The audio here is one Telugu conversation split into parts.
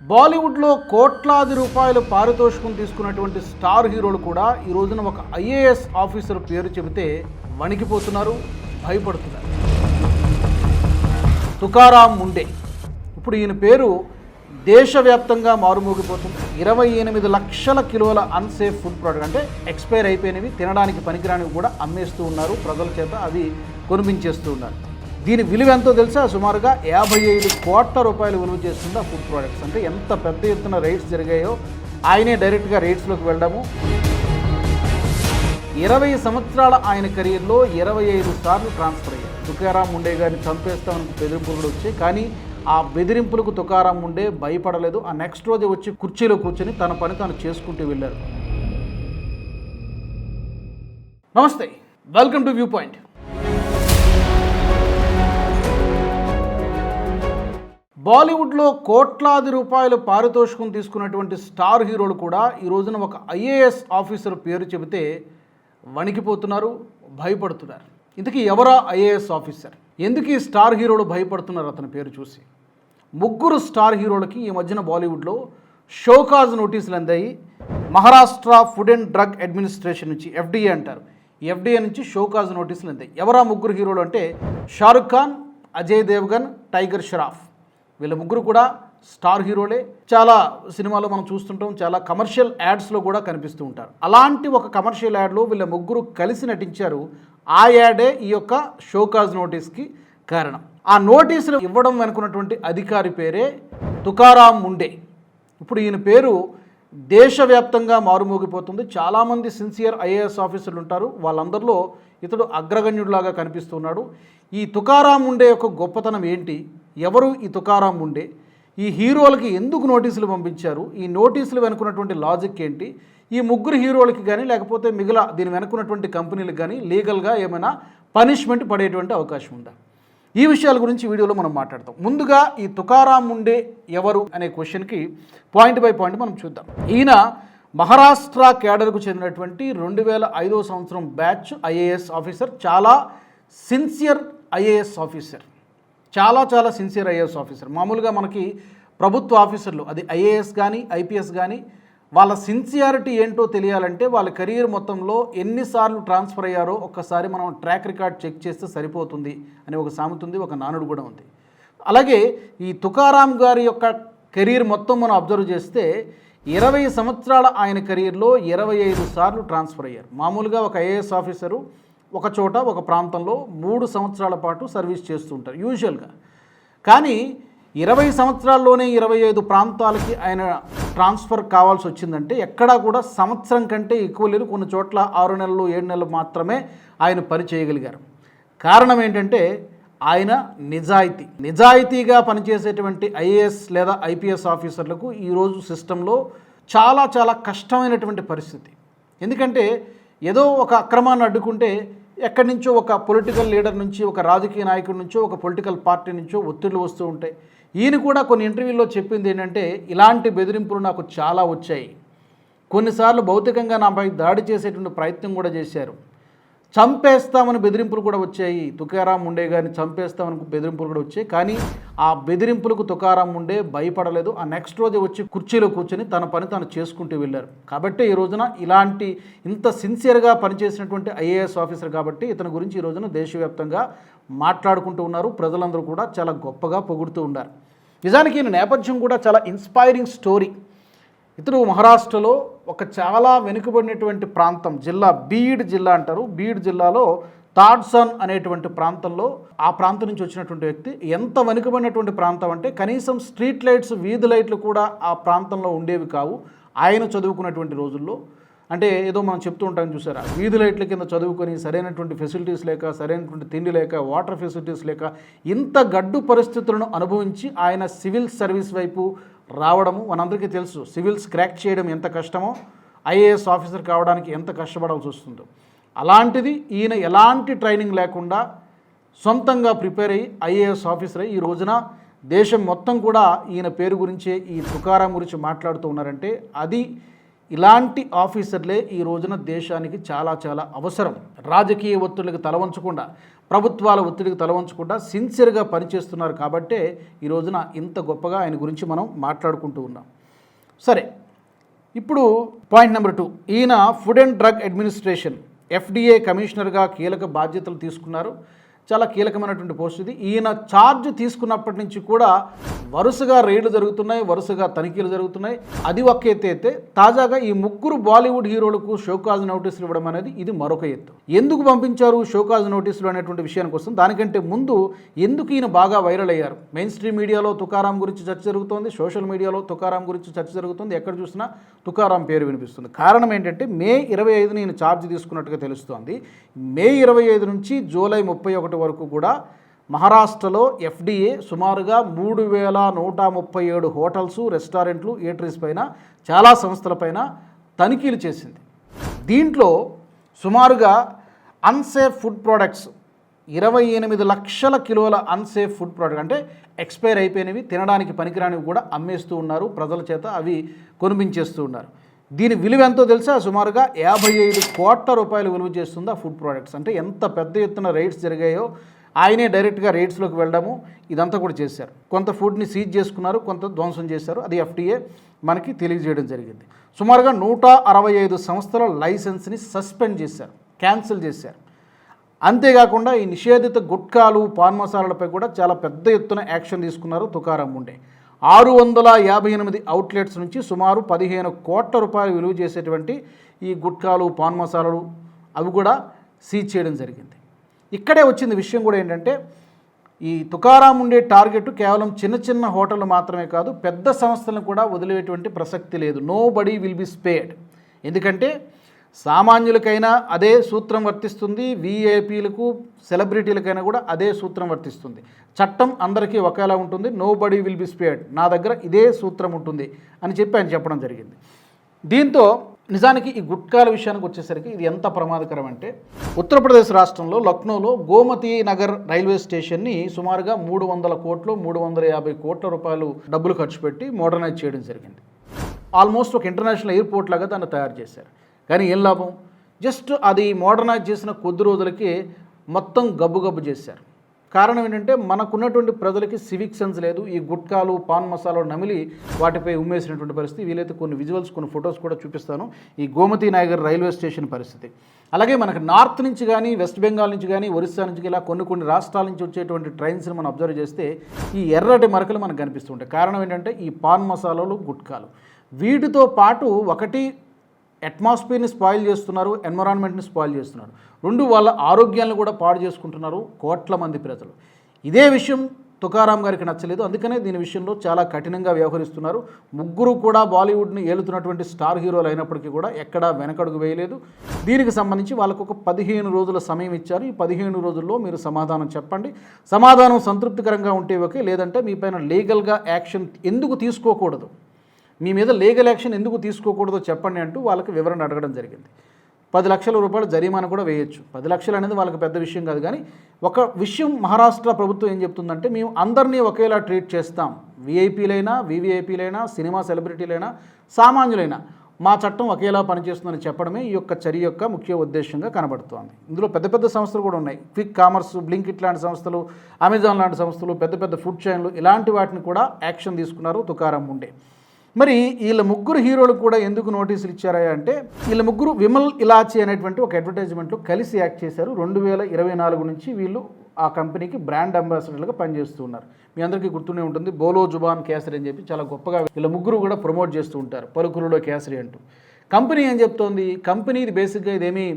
బాలీవుడ్లో కోట్లాది రూపాయలు పారితోషికం తీసుకున్నటువంటి స్టార్ హీరోలు కూడా ఈ రోజున ఒక ఐఏఎస్ ఆఫీసర్ పేరు చెబితే వణికిపోతున్నారు, భయపడుతున్నారు. తుకారాం ముండే. ఇప్పుడు ఈయన పేరు దేశవ్యాప్తంగా మారుమోగిపోతుంది. 28 లక్షల కిలోల అన్సేఫ్ ఫుడ్ ప్రోడక్ట్, అంటే ఎక్స్పైర్ అయిపోయినవి, తినడానికి పనికిరానివి కూడా అమ్మేస్తూ ఉన్నారు. ప్రజల చేత అవి కొనిపించేస్తూ ఉన్నారు. దీని విలువ ఎంతో తెలుసా? సుమారుగా 55 కోట్ల రూపాయలు విలువ చేస్తుంది ఆ ఫుడ్ ప్రోడక్ట్స్. అంటే ఎంత పెద్ద ఎత్తున రైట్స్ జరిగాయో ఆయనే డైరెక్ట్గా రైట్స్లోకి వెళ్ళడము. 20 సంవత్సరాల ఆయన కెరీర్లో 25 సార్లు ట్రాన్స్ఫర్ అయ్యారు. తుకారాం ముండే గారిని చంపేస్తామని బెదిరింపులు కూడా వచ్చాయి. కానీ ఆ బెదిరింపులకు తుకారాం ముండే భయపడలేదు. ఆ నెక్స్ట్ రోజు వచ్చి కుర్చీలో కూర్చొని తన పని తాను చేసుకుంటూ వెళ్ళారు. నమస్తే, వెల్కమ్ టు వ్యూ పాయింట్. బాలీవుడ్లో కోట్లాది రూపాయలు పారితోషికం తీసుకున్నటువంటి స్టార్ హీరోలు కూడా ఈ రోజున ఒక ఐఏఎస్ ఆఫీసర్ పేరు చెబితే వణికిపోతున్నారు, భయపడుతున్నారు. ఇంతకీ ఎవరా ఐఏఎస్ ఆఫీసర్? ఎందుకు ఈ స్టార్ హీరోలు భయపడుతున్నారు అతని పేరు చూసి? 3 స్టార్ హీరోలకి ఈ మధ్యన బాలీవుడ్లో షోకాజ్ నోటీసులు అందాయి. Maharashtra food and drug administration నుంచి, ఎఫ్డీఏ అంటారు, ఈ ఎఫ్డీఏ నుంచి షోకాజ్ నోటీసులు అందాయి. ఎవరా 3 హీరోలు అంటే షారుఖ్ ఖాన్, అజయ్ దేవ్గన్, టైగర్ షరాఫ్. వీళ్ళ 3 కూడా స్టార్ హీరోలే. చాలా సినిమాలో మనం చూస్తుంటాం, చాలా కమర్షియల్ యాడ్స్లో కూడా కనిపిస్తూ ఉంటారు. అలాంటి ఒక కమర్షియల్ యాడ్లో వీళ్ళ 3 కలిసి నటించారు. ఆ యాడే ఈ యొక్క షోకాజ్ నోటీస్కి కారణం. ఆ నోటీసులు ఇవ్వడం వెనుకున్నటువంటి అధికారి పేరే తుకారాం ముండే. ఇప్పుడు ఈయన పేరు దేశవ్యాప్తంగా మారుమోగిపోతుంది. చాలామంది సిన్సియర్ ఐఏఎస్ ఆఫీసర్లు ఉంటారు, వాళ్ళందరిలో ఇతడు అగ్రగణ్యుడిలాగా కనిపిస్తున్నాడు. ఈ తుకారాం ముండే యొక్క గొప్పతనం ఏంటి? ఎవరు ఈ తుకారాం ముండే? ఈ హీరోలకి ఎందుకు నోటీసులు పంపించారు? ఈ నోటీసులు వెనుకున్నటువంటి లాజిక్ ఏంటి? ఈ 3 హీరోలకి కానీ లేకపోతే మిగిలిన దీని వెనుకున్నటువంటి కంపెనీలకు కానీ లీగల్గా ఏమైనా పనిష్మెంట్ పడేటువంటి అవకాశం ఉందా? ఈ విషయాల గురించి వీడియోలో మనం మాట్లాడతాం. ముందుగా ఈ తుకారాం ముండే ఎవరు అనే క్వశ్చన్కి పాయింట్ బై పాయింట్ మనం చూద్దాం. ఈయన మహారాష్ట్ర కేడర్కు చెందినటువంటి 2005వ సంవత్సరం బ్యాచ్ ఐఏఎస్ ఆఫీసర్. చాలా సిన్సియర్ ఐఏఎస్ ఆఫీసర్, చాలా సిన్సియర్ ఐఏఎస్ ఆఫీసర్. మామూలుగా మనకి ప్రభుత్వ ఆఫీసర్లు, అది ఐఏఎస్ కానీ ఐపీఎస్ కానీ, వాళ్ళ సిన్సియారిటీ ఏంటో తెలియాలంటే వాళ్ళ కెరీర్ మొత్తంలో ఎన్నిసార్లు ట్రాన్స్ఫర్ అయ్యారో ఒక్కసారి మనం ట్రాక్ రికార్డ్ చెక్ చేస్తే సరిపోతుంది అని ఒక సామెత ఉంది, ఒక నానుడు కూడా ఉంది. అలాగే ఈ తుకారాం గారి యొక్క కెరీర్ మొత్తం మనం అబ్జర్వ్ చేస్తే 20 సంవత్సరాల ఆయన కెరీర్లో 25 సార్లు ట్రాన్స్ఫర్ అయ్యారు. మామూలుగా ఒక ఐఏఎస్ ఆఫీసరు ఒక చోట ఒక ప్రాంతంలో 3 సంవత్సరాల పాటు సర్వీస్ చేస్తూ ఉంటారు యూజువల్గా. కానీ 20 సంవత్సరాల్లోనే 25 ప్రాంతాలకి ఆయన ట్రాన్స్ఫర్ కావాల్సి వచ్చిందంటే ఎక్కడా కూడా సంవత్సరం కంటే ఎక్కువ లేదు. కొన్ని చోట్ల 6 నెలలు 7 నెలలు మాత్రమే ఆయన పని చేయగలిగారు. కారణం ఏంటంటే ఆయన నిజాయితీగా పనిచేసేటువంటి ఐఏఎస్ లేదా ఐపీఎస్ ఆఫీసర్లకు ఈరోజు సిస్టంలో చాలా కష్టమైనటువంటి పరిస్థితి. ఎందుకంటే ఏదో ఒక అక్రమాన్ని అడ్డుకుంటే ఎక్కడి నుంచో ఒక పొలిటికల్ లీడర్ నుంచి, ఒక రాజకీయ నాయకుడి నుంచో, ఒక పొలిటికల్ పార్టీ నుంచో ఒత్తిళ్లు వస్తూ ఉంటాయి. ఈయన కూడా కొన్ని ఇంటర్వ్యూల్లో చెప్పింది ఏంటంటే, ఇలాంటి బెదిరింపులు నాకు చాలా వచ్చాయి, కొన్నిసార్లు భౌతికంగా నాపై దాడి చేసేటువంటి ప్రయత్నం కూడా చేశారు, చంపేస్తామని బెదిరింపులు కూడా వచ్చాయి, తుకారాం ముండే గారిని చంపేస్తామని బెదిరింపులు కూడా వచ్చాయి. కానీ ఆ బెదిరింపులకు తుకారాం ముండే భయపడలేదు. ఆ నెక్స్ట్ రోజు వచ్చి కుర్చీలో కూర్చొని తన పని తాను చేసుకుంటూ వెళ్ళారు. కాబట్టి ఈ రోజున ఇలాంటి ఇంత సిన్సియర్గా పనిచేసినటువంటి ఐఏఎస్ ఆఫీసర్ కాబట్టి ఇతని గురించి ఈ రోజున దేశవ్యాప్తంగా మాట్లాడుకుంటూ ఉన్నారు. ప్రజలందరూ కూడా చాలా గొప్పగా పొగుడుతూ ఉన్నారు. నిజానికి ఈయన నేపథ్యం కూడా చాలా ఇన్స్పైరింగ్ స్టోరీ. ఇతడు మహారాష్ట్రలో ఒక చాలా వెనుకబడినటువంటి ప్రాంతం, జిల్లా బీడ్ జిల్లా అంటారు. బీడ్ జిల్లాలో తాడ్సన్ అనేటువంటి ప్రాంతంలో, ఆ ప్రాంతం నుంచి వచ్చినటువంటి వ్యక్తి. ఎంత వెనుకబడినటువంటి ప్రాంతం అంటే కనీసం స్ట్రీట్ లైట్స్, వీధి లైట్లు కూడా ఆ ప్రాంతంలో ఉండేవి కావు ఆయన చదువుకున్నటువంటి రోజుల్లో. అంటే ఏదో మనం చెప్తూ ఉంటాం చూసారా, వీధి లైట్ల కింద చదువుకొని సరైనటువంటి ఫెసిలిటీస్ లేక, సరైనటువంటి తిండి లేక, వాటర్ ఫెసిలిటీస్ లేక, ఇంత గడ్డు పరిస్థితులను అనుభవించి ఆయన సివిల్ సర్వీస్ వైపు రావడము మనందరికీ తెలుసు. సివిల్స్ క్రాక్ చేయడం ఎంత కష్టమో, ఐఏఎస్ ఆఫీసర్ కావడానికి ఎంత కష్టపడాల్సి వస్తుందో. అలాంటిది ఈయన ఎలాంటి ట్రైనింగ్ లేకుండా సొంతంగా ప్రిపేర్ అయ్యి ఐఏఎస్ ఆఫీసర్ అయ్యి ఈ రోజున దేశం మొత్తం కూడా ఈయన పేరు గురించే, ఈ తుకారాం గురించి మాట్లాడుతూ ఉన్నారంటే అది ఇలాంటి ఆఫీసర్లే ఈ రోజున దేశానికి చాలా అవసరం. రాజకీయ ఒత్తిళ్లకు తలవంచకుండా ప్రభుత్వాల ఒత్తిడికి తలవంచకుండా సిన్సియర్గా పనిచేస్తున్నారు కాబట్టే ఈ రోజున ఇంత గొప్పగా ఆయన గురించి మనం మాట్లాడుకుంటూ ఉన్నాం. సరే, ఇప్పుడు పాయింట్ నెంబర్ 2, ఈయన food and drug administration FDA కమిషనర్గా కీలక బాధ్యతలు తీసుకున్నారు. చాలా కీలకమైనటువంటి పోస్ట్ ఇది. ఈయన ఛార్జ్ తీసుకున్నప్పటి నుంచి కూడా వరుసగా రైడ్లు జరుగుతున్నాయి, వరుసగా తనిఖీలు జరుగుతున్నాయి. అది ఒక ఎత్తు అయితే తాజాగా ఈ ముగ్గురు బాలీవుడ్ హీరోలకు షోకాజ్ నోటీసులు ఇవ్వడం అనేది ఇది మరొక ఎత్తు. ఎందుకు పంపించారు షోకాజ్ నోటీసులు అనేటువంటి విషయానికి వస్తుంది. దానికంటే ముందు ఎందుకు ఈయన బాగా వైరల్ అయ్యారు? మెయిన్ స్ట్రీమ్ మీడియాలో తుకారాం గురించి చర్చ జరుగుతోంది, సోషల్ మీడియాలో తుకారాం గురించి చర్చ జరుగుతుంది, ఎక్కడ చూసినా తుకారాం పేరు వినిపిస్తుంది. కారణం ఏంటంటే మే 25ని ఈయన ఛార్జ్ తీసుకున్నట్టుగా తెలుస్తోంది. మే 25 నుంచి జూలై 31 వరకు కూడా మహారాష్ట్రలో FDA సుమారుగా 3137 హోటల్స్, రెస్టారెంట్లు, ఈటరీస్ పైన, చాలా సంస్థలపైన తనిఖీలు చేసింది. దీంట్లో సుమారుగా అన్సేఫ్ ఫుడ్ ప్రోడక్ట్స్ 28 లక్షల కిలోల అన్సేఫ్ ఫుడ్ ప్రోడక్ట్ అంటే ఎక్స్పైర్ అయిపోయినవి, తినడానికి పనికిరానివి కూడా అమ్మేస్తూ ఉన్నారు, ప్రజల చేత అవి కొనిపించేస్తూ ఉన్నారు. దీని విలువ ఎంతో తెలుసా? సుమారుగా 55 కోట్ల రూపాయలు విలువ చేస్తుంది ఆ ఫుడ్ ప్రోడక్ట్స్. అంటే ఎంత పెద్ద ఎత్తున రైడ్స్ జరిగాయో, ఆయనే డైరెక్ట్గా రైడ్స్లోకి వెళ్ళడము ఇదంతా కూడా చేశారు. కొంత ఫుడ్ని సీజ్ చేసుకున్నారు, కొంత ధ్వంసం చేశారు. అది FDA మనకి తెలియజేయడం జరిగింది. సుమారుగా 165 సంస్థల లైసెన్స్ని సస్పెండ్ చేశారు, క్యాన్సిల్ చేశారు. అంతేకాకుండా ఈ నిషేధిత గుట్కాలు, పాన్ మసాలాలపై కూడా చాలా పెద్ద ఎత్తున యాక్షన్ తీసుకున్నారు తుకారాం ముండే. 658 అవుట్లెట్స్ నుంచి సుమారు 15 కోట్ల రూపాయలు విలువ చేసేటువంటి ఈ గుట్కాలు, పాన్ మసాలాలు అవి కూడా సీజ్ చేయడం జరిగింది. ఇక్కడే వచ్చింది విషయం కూడా ఏంటంటే, ఈ తుకారాం ఉండే టార్గెట్ కేవలం చిన్న చిన్న హోటళ్ళు మాత్రమే కాదు, పెద్ద సంస్థలను కూడా వదిలేటువంటి ప్రసక్తి లేదు. Nobody will be spared. ఎందుకంటే సామాన్యులకైనా అదే సూత్రం వర్తిస్తుంది, VIPలకు, సెలబ్రిటీలకైనా కూడా అదే సూత్రం వర్తిస్తుంది. చట్టం అందరికీ ఒకేలా ఉంటుంది. Nobody will be spared, నా దగ్గర ఇదే సూత్రం ఉంటుంది అని చెప్పి ఆయన చెప్పడం జరిగింది. దీంతో నిజానికి ఈ గుట్కాల విషయానికి వచ్చేసరికి ఇది ఎంత ప్రమాదకరం అంటే, ఉత్తరప్రదేశ్ రాష్ట్రంలో లక్నోలో గోమతి నగర్ రైల్వే స్టేషన్ని సుమారుగా 300 కోట్లు 350 కోట్ల రూపాయలు డబ్బులు ఖర్చు పెట్టి మోడర్నైజ్ చేయడం జరిగింది. ఆల్మోస్ట్ ఒక ఇంటర్నేషనల్ ఎయిర్పోర్ట్ లాగా దాన్ని తయారు చేశారు. కానీ ఏం లాభం? జస్ట్ అది మోడర్నైజ్ చేసిన కొద్ది రోజులకి మొత్తం గబ్బు చేశారు. కారణం ఏంటంటే మనకున్నటువంటి ప్రజలకి సివిక్ సెన్స్ లేదు. ఈ గుట్కాలు, పాన్ మసాలాలు నమిలి వాటిపై ఉమ్మేసినటువంటి పరిస్థితి. వీలైతే కొన్ని విజువల్స్, కొన్ని ఫొటోస్ కూడా చూపిస్తాను. ఈ గోమతి నగర్ రైల్వే స్టేషన్ పరిస్థితి. అలాగే మనకు నార్త్ నుంచి కానీ, వెస్ట్ బెంగాల్ నుంచి కానీ, ఒరిస్సా నుంచి ఇలా కొన్ని రాష్ట్రాల నుంచి వచ్చేటువంటి ట్రైన్స్ని మనం అబ్జర్వ్ చేస్తే ఈ ఎర్రటి మరకలు మనకు కనిపిస్తుంటాయి. కారణం ఏంటంటే ఈ పాన్ మసాలాలు, గుట్కాలు. వీటితో పాటు ఒకటి అట్మాస్ఫియర్ని స్పాయిల్ చేస్తున్నారు, ఎన్విరాన్మెంట్ని స్పాయిల్ చేస్తున్నారు. 2 వాళ్ళ ఆరోగ్యాలను కూడా పాడు చేసుకుంటున్నారు కోట్ల మంది ప్రజలు. ఇదే విషయం తుకారాం గారికి నచ్చలేదు. అందుకనే దీని విషయంలో చాలా కఠినంగా వ్యవహరిస్తున్నారు. ముగ్గురు కూడా బాలీవుడ్ని ఏలుతున్నటువంటి స్టార్ హీరోలు అయినప్పటికీ కూడా ఎక్కడా వెనకడుగు వేయలేదు. దీనికి సంబంధించి వాళ్ళకు ఒక 15 రోజుల సమయం ఇచ్చారు. ఈ 15 రోజుల్లో మీరు సమాధానం చెప్పండి. సమాధానం సంతృప్తికరంగా ఉంటే ఓకే, లేదంటే మీ పైన లీగల్గా యాక్షన్ ఎందుకు తీసుకోకూడదు, మీ మీద లీగల్ యాక్షన్ ఎందుకు తీసుకోకూడదో చెప్పండి అంటూ వాళ్ళకి వివరణ అడగడం జరిగింది. 10 లక్షల రూపాయలు జరిమానా కూడా వేయొచ్చు. 10 లక్షలు అనేది వాళ్ళకి పెద్ద విషయం కాదు. కానీ ఒక విషయం మహారాష్ట్ర ప్రభుత్వం ఏం చెప్తుందంటే, మేము అందరినీ ఒకేలా ట్రీట్ చేస్తాం. VIPలైనా, VVIPలైనా, సినిమా సెలబ్రిటీలైనా, సామాన్యులైనా మా చట్టం ఒకేలా పనిచేస్తుందని చెప్పడమే ఈ యొక్క చర్య యొక్క ముఖ్య ఉద్దేశంగా కనబడుతోంది. ఇందులో పెద్ద సంస్థలు కూడా ఉన్నాయి. క్విక్ కామర్స్, బ్లింకిట్ లాంటి సంస్థలు, అమెజాన్ లాంటి సంస్థలు, పెద్ద ఫుడ్ చైన్లు, ఇలాంటి వాటిని కూడా యాక్షన్ తీసుకున్నారు తుకారాం ముండే. మరి వీళ్ళ ముగ్గురు హీరోలు కూడా ఎందుకు నోటీసులు ఇచ్చారా అంటే, వీళ్ళ ముగ్గురు విమల్ ఇలాచి అనేటువంటి ఒక అడ్వర్టైజ్మెంట్లో కలిసి యాక్ట్ చేశారు. 2024 నుంచి వీళ్ళు ఆ కంపెనీకి బ్రాండ్ అంబాసిడర్లుగా పనిచేస్తూ ఉన్నారు. మీ అందరికీ గుర్తునే ఉంటుంది, బోలో జుబాన్ కేసరి అని చెప్పి చాలా గొప్పగా వీళ్ళ ముగ్గురు కూడా ప్రమోట్ చేస్తూ ఉంటారు, పలుకురులో కేసరి అంటూ. కంపెనీ ఏం చెప్తోంది? కంపెనీ ఇది బేసిక్గా ఇదేమీ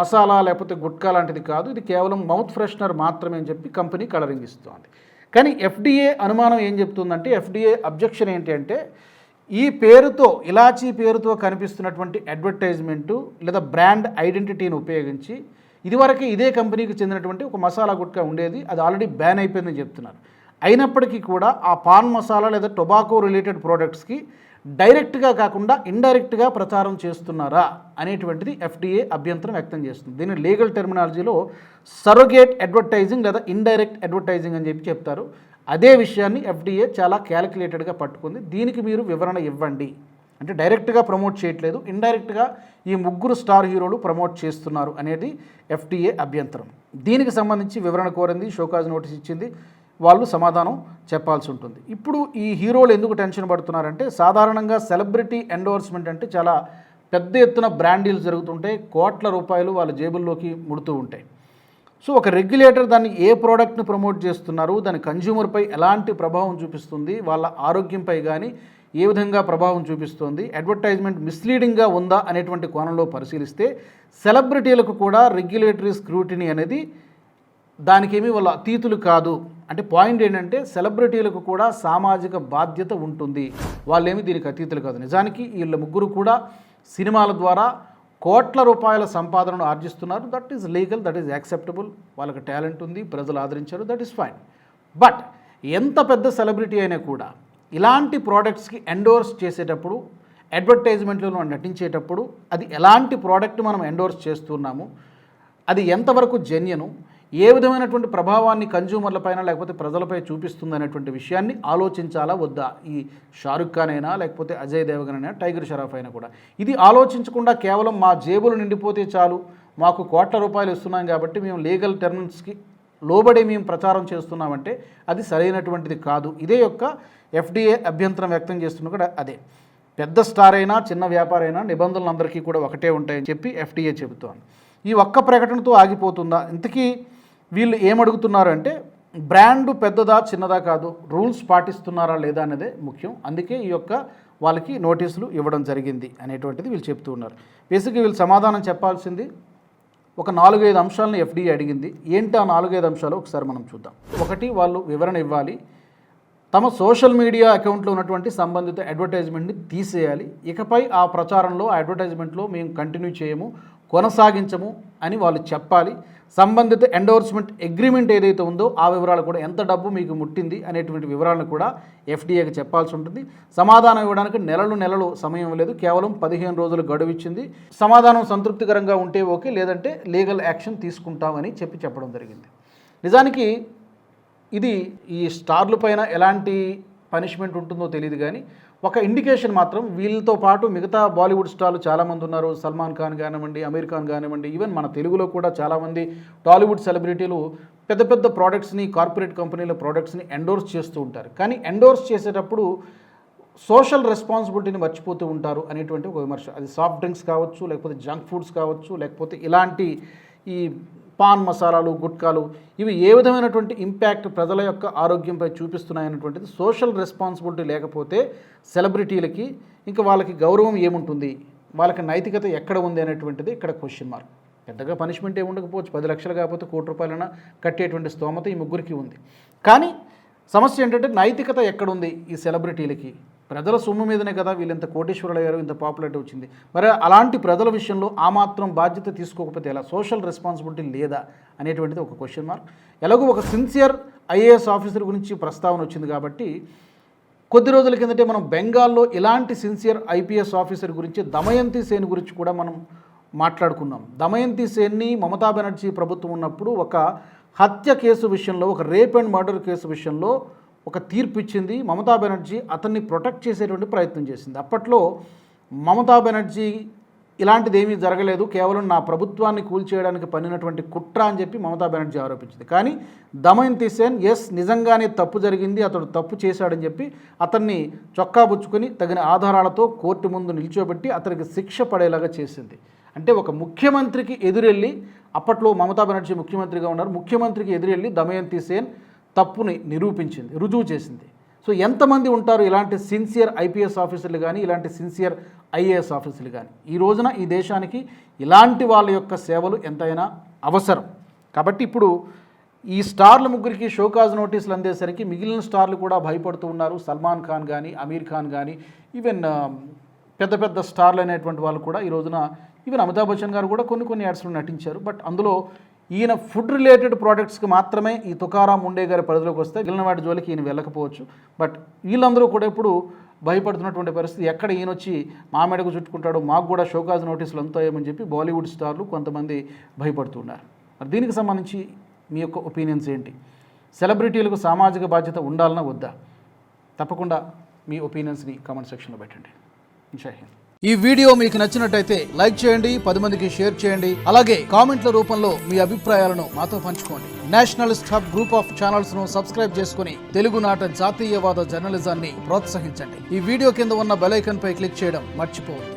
మసాలా లేకపోతే గుట్కా లాంటిది కాదు, ఇది కేవలం మౌత్ ఫ్రెషనర్ మాత్రమే అని చెప్పి కంపెనీ కలరింగ్ ఇస్తోంది. కానీ FDA అనుమానం ఏం చెప్తుందంటే, FDA అబ్జెక్షన్ ఏంటి అంటే, ఈ పేరుతో, ఇలాచీ పేరుతో కనిపిస్తున్నటువంటి అడ్వర్టైజ్మెంటు లేదా బ్రాండ్ ఐడెంటిటీని ఉపయోగించి ఇదివరకు ఇదే కంపెనీకి చెందినటువంటి ఒక మసాలా గుట్కా ఉండేది, అది ఆల్రెడీ బ్యాన్ అయిపోయిందని చెప్తున్నారు. అయినప్పటికీ కూడా ఆ పాన్ మసాలా లేదా టొబాకో రిలేటెడ్ ప్రోడక్ట్స్కి డైరెక్ట్గా కాకుండా ఇండైరెక్ట్గా ప్రచారం చేస్తున్నారా అనేటువంటిది FDA అభ్యంతరం వ్యక్తం చేస్తుంది. దీన్ని లీగల్ టెర్మినాలజీలో సరోగేట్ అడ్వర్టైజింగ్ లేదా ఇండైరెక్ట్ అడ్వర్టైజింగ్ అని చెప్పి చెప్తారు. అదే విషయాన్ని FDA చాలా క్యాలిక్యులేటెడ్గా పట్టుకుంది. దీనికి మీరు వివరణ ఇవ్వండి అంటే డైరెక్ట్గా ప్రమోట్ చేయట్లేదు, ఇండైరెక్ట్గా ఈ ముగ్గురు స్టార్ హీరోలు ప్రమోట్ చేస్తున్నారు అనేది ఎఫ్టీఏ అభ్యంతరం. దీనికి సంబంధించి వివరణ కోరింది, షోకాజ్ నోటీస్ ఇచ్చింది, వాళ్ళు సమాధానం చెప్పాల్సి ఉంటుంది. ఇప్పుడు ఈ హీరోలు ఎందుకు టెన్షన్ పడుతున్నారంటే, సాధారణంగా సెలబ్రిటీ ఎండోర్స్మెంట్ అంటే చాలా పెద్ద ఎత్తున బ్రాండ్ డీల్స్ జరుగుతుంటాయి, కోట్ల రూపాయలు వాళ్ళ జేబుల్లోకి ముడుతూ ఉంటాయి. సో ఒక రెగ్యులేటర్ దాన్ని ఏ ప్రోడక్ట్ని ప్రమోట్ చేస్తున్నారు, దాని కన్జ్యూమర్పై ఎలాంటి ప్రభావం చూపిస్తుంది, వాళ్ళ ఆరోగ్యంపై కానీ ఏ విధంగా ప్రభావం చూపిస్తుంది, అడ్వర్టైజ్మెంట్ మిస్లీడింగ్గా ఉందా అనేటువంటి కోణంలో పరిశీలిస్తే సెలబ్రిటీలకు కూడా రెగ్యులేటరీ స్క్రూటినీ అనేది దానికేమీ వాళ్ళ అతీతులు కాదు. అంటే పాయింట్ ఏంటంటే సెలబ్రిటీలకు కూడా సామాజిక బాధ్యత ఉంటుంది, వాళ్ళేమి దీనికి అతీతులు కాదు. నిజానికి వీళ్ళ ముగ్గురు కూడా సినిమాల ద్వారా కోట్ల రూపాయల సంపాదనను ఆర్జిస్తున్నారు. That is legal, that is acceptable, వాళ్ళకి టాలెంట్ ఉంది, ప్రజలు ఆదరించారు, దట్ ఈస్ ఫైన్. బట్ ఎంత పెద్ద సెలబ్రిటీ అయినా కూడా ఇలాంటి ప్రోడక్ట్స్కి ఎండోర్స్ చేసేటప్పుడు, అడ్వర్టైజ్మెంట్లలో నటించేటప్పుడు అది ఎలాంటి ప్రోడక్ట్ మనం ఎండోర్స్ చేస్తున్నాము, అది ఎంతవరకు జెన్యును, ఏ విధమైనటువంటి ప్రభావాన్ని కన్జ్యూమర్లపైన లేకపోతే ప్రజలపై చూపిస్తుంది అనేటువంటి విషయాన్ని ఆలోచించాలా వద్దా ఈ షారుఖ్ ఖాన్ అయినా లేకపోతే అజయ్ దేవగన్ అయినా టైగర్ షరాఫ్ అయినా కూడా. ఇది ఆలోచించకుండా కేవలం మా జేబులు నిండిపోతే చాలు, మాకు కోట్ల రూపాయలు ఇస్తున్నాం కాబట్టి మేము లీగల్ టర్మ్స్కి లోబడి మేము ప్రచారం చేస్తున్నామంటే అది సరైనటువంటిది కాదు. ఇదే యొక్క ఎఫ్డీఏ అభ్యంతరం వ్యక్తం చేస్తున్న కూడా అదే. పెద్ద స్టార్ అయినా చిన్న వ్యాపారైనా నిబంధనలు అందరికీ కూడా ఒకటే ఉంటాయని చెప్పి ఎఫ్డీఏ చెబుతోంది. ఈ ఒక్క ప్రకటనతో ఆగిపోతుందా? ఇంతకీ వీళ్ళు ఏమడుగుతున్నారు అంటే, బ్రాండ్ పెద్దదా చిన్నదా కాదు, రూల్స్ పాటిస్తున్నారా లేదా అనేదే ముఖ్యం. అందుకే ఈ యొక్క వాళ్ళకి నోటీసులు ఇవ్వడం జరిగింది అనేటువంటిది వీళ్ళు చెప్తూ ఉన్నారు. బేసిక్గా వీళ్ళు సమాధానం చెప్పాల్సింది ఒక 4-5 అంశాలను ఎఫ్డీఏ అడిగింది. ఏంటి ఆ 4-5 అంశాలు ఒకసారి మనం చూద్దాం. ఒకటి, వాళ్ళు వివరణ ఇవ్వాలి, తమ సోషల్ మీడియా అకౌంట్లో ఉన్నటువంటి సంబంధిత అడ్వర్టైజ్మెంట్ని తీసేయాలి, ఇకపై ఆ ప్రచారంలో ఆ అడ్వర్టైజ్మెంట్లో మేము కంటిన్యూ చేయము, కొనసాగించము అని వాళ్ళు చెప్పాలి. సంబంధిత ఎండోర్స్మెంట్ అగ్రిమెంట్ ఏదైతే ఉందో ఆ వివరాలు కూడా, ఎంత డబ్బు మీకు ముట్టింది అనేటువంటి వివరాలను కూడా ఎఫ్డీఏకి చెప్పాల్సి ఉంటుంది. సమాధానం ఇవ్వడానికి నెలలు సమయం లేదు, కేవలం 15 రోజులు గడువు ఇచ్చింది. సమాధానం సంతృప్తికరంగా ఉంటే ఓకే, లేదంటే లీగల్ యాక్షన్ తీసుకుంటామని చెప్పడం జరిగింది. నిజానికి ఇది ఈ స్టార్ల పైన ఎలాంటి పనిష్మెంట్ ఉంటుందో తెలియదు, కానీ ఒక ఇండికేషన్ మాత్రం వీళ్ళతో పాటు మిగతా బాలీవుడ్ స్టార్లు చాలామంది ఉన్నారు. సల్మాన్ ఖాన్ కానివ్వండి, అమీర్ ఖాన్ కానివ్వండి, ఈవెన్ మన తెలుగులో కూడా చాలామంది టాలీవుడ్ సెలబ్రిటీలు పెద్ద పెద్ద ప్రోడక్ట్స్ని, కార్పొరేట్ కంపెనీల ప్రోడక్ట్స్ని ఎండోర్స్ చేస్తూ ఉంటారు. కానీ ఎండోర్స్ చేసేటప్పుడు సోషల్ రెస్పాన్సిబిలిటీని మర్చిపోతూ ఉంటారు అనేటువంటి ఒక విమర్శ. అది సాఫ్ట్ డ్రింక్స్ కావచ్చు, లేకపోతే జంక్ ఫుడ్స్ కావచ్చు, లేకపోతే ఇలాంటి ఈ పాన్ మసాలాలు, గుట్కాలు, ఇవి ఏ విధమైనటువంటి ఇంపాక్ట్ ప్రజల యొక్క ఆరోగ్యంపై చూపిస్తున్నాయనేటువంటిది సోషల్ రెస్పాన్సిబిలిటీ లేకపోతే సెలబ్రిటీలకి ఇంకా వాళ్ళకి గౌరవం ఏముంటుంది, వాళ్ళకి నైతికత ఎక్కడ ఉంది అనేటువంటిది ఇక్కడ క్వశ్చన్ మార్క్. పెద్దగా పనిష్మెంట్ ఏమి ఉండకపోవచ్చు, 10 లక్షలు కాకపోతే 1 కోటి రూపాయలైనా కట్టేటువంటి స్తోమత ఈ ముగ్గురికి ఉంది. కానీ సమస్య ఏంటంటే నైతికత ఎక్కడుంది ఈ సెలబ్రిటీలకి? ప్రజల సొమ్ము మీదనే కదా వీళ్ళు ఇంత కోటీశ్వరులు అయ్యారు, ఇంత పాపులారిటీ వచ్చింది. మరి అలాంటి ప్రజల విషయంలో ఆ మాత్రం బాధ్యత తీసుకోకపోతే ఎలా? సోషల్ రెస్పాన్సిబిలిటీ లేదా అనేటువంటిది ఒక క్వశ్చన్ మార్క్. ఎలాగో ఒక సిన్సియర్ ఐఏఎస్ ఆఫీసర్ గురించి ప్రస్తావన వచ్చింది కాబట్టి, కొద్ది రోజుల కిందటే మనం బెంగాల్లో ఇలాంటి సిన్సియర్ ఐపీఎస్ ఆఫీసర్ గురించి, దమయంతి సేన్ గురించి కూడా మనం మాట్లాడుకున్నాం. దమయంతి సేన్ని మమతా బెనర్జీ ప్రభుత్వం ఉన్నప్పుడు ఒక హత్య కేసు విషయంలో, ఒక రేప్ అండ్ మర్డర్ కేసు విషయంలో ఒక తీర్పు ఇచ్చింది. మమతా బెనర్జీ అతన్ని ప్రొటెక్ట్ చేసేటువంటి ప్రయత్నం చేసింది. అప్పట్లో మమతా బెనర్జీ ఇలాంటిది ఏమీ జరగలేదు, కేవలం నా ప్రభుత్వాన్ని కూల్చేయడానికి పన్నినటువంటి కుట్ర అని చెప్పి మమతా బెనర్జీ ఆరోపించింది. కానీ దమయంతి సేన్ నిజంగానే తప్పు జరిగింది, అతడు తప్పు చేశాడని చెప్పి అతన్ని చొక్కాబుచ్చుకొని తగిన ఆధారాలతో కోర్టు ముందు నిల్చోబెట్టి అతనికి శిక్ష పడేలాగా చేసింది. అంటే ఒక ముఖ్యమంత్రికి ఎదురెళ్ళి, అప్పట్లో మమతా బెనర్జీ ముఖ్యమంత్రిగా ఉన్నారు, ముఖ్యమంత్రికి ఎదురెళ్ళి దమయంతి సేన్ తప్పుని నిరూపించింది, రుజువు చేసింది. సో ఎంతమంది ఉంటారు ఇలాంటి సిన్సియర్ ఐపీఎస్ ఆఫీసర్లు కానీ, ఇలాంటి సిన్సియర్ ఐఏఎస్ ఆఫీసర్లు కానీ? ఈ రోజున ఈ దేశానికి ఇలాంటి వాళ్ళ యొక్క సేవలు ఎంతైనా అవసరం. కాబట్టి ఇప్పుడు ఈ స్టార్ల ముగ్గురికి షోకాజ్ నోటీసులు అందేసరికి మిగిలిన స్టార్లు కూడా భయపడుతూ ఉన్నారు. సల్మాన్ ఖాన్ కానీ, అమీర్ ఖాన్ కానీ, ఈవెన్ పెద్ద పెద్ద స్టార్లు అనేటువంటి వాళ్ళు కూడా ఈ రోజున, ఈవెన్ అమితాబ్ బచ్చన్ గారు కూడా కొన్ని యాడ్స్లో నటించారు. బట్ అందులో ఈయన ఫుడ్ రిలేటెడ్ ప్రోడక్ట్స్కి మాత్రమే ఈ తుకారాం ముండే గారి పరిధిలోకి వస్తే మిగిలిన వాటి జోలికి ఈయన వెళ్ళకపోవచ్చు. బట్ వీళ్ళందరూ కూడా ఇప్పుడు భయపడుతున్నటువంటి పరిస్థితి. ఎక్కడ ఈయన వచ్చి మా మెడకు చుట్టుకుంటాడో, మాకు కూడా షోకాజ్ నోటీసులు అందుతాయేమని చెప్పి బాలీవుడ్ స్టార్లు కొంతమంది భయపడుతున్నారు. మరి దీనికి సంబంధించి మీ యొక్క ఒపీనియన్స్ ఏంటి? సెలబ్రిటీలకు సామాజిక బాధ్యత ఉండాలన్నా వద్దా? తప్పకుండా మీ ఒపీనియన్స్ని కామెంట్ సెక్షన్లో పెట్టండి. జై హింద్. ఈ వీడియో మీకు నచ్చినట్టయితే లైక్ చేయండి, 10 మందికి షేర్ చేయండి. అలాగే కామెంట్ల రూపంలో మీ అభిప్రాయాలను మాతో పంచుకోండి. Nationalist hub group of channels ను సబ్స్క్రైబ్ చేసుకుని తెలుగునాట జాతీయవాద జర్నలిజాన్ని ప్రోత్సహించండి. ఈ వీడియో కింద ఉన్న బెల్ ఐకాన్ పై క్లిక్ చేయడం మర్చిపోవద్దు.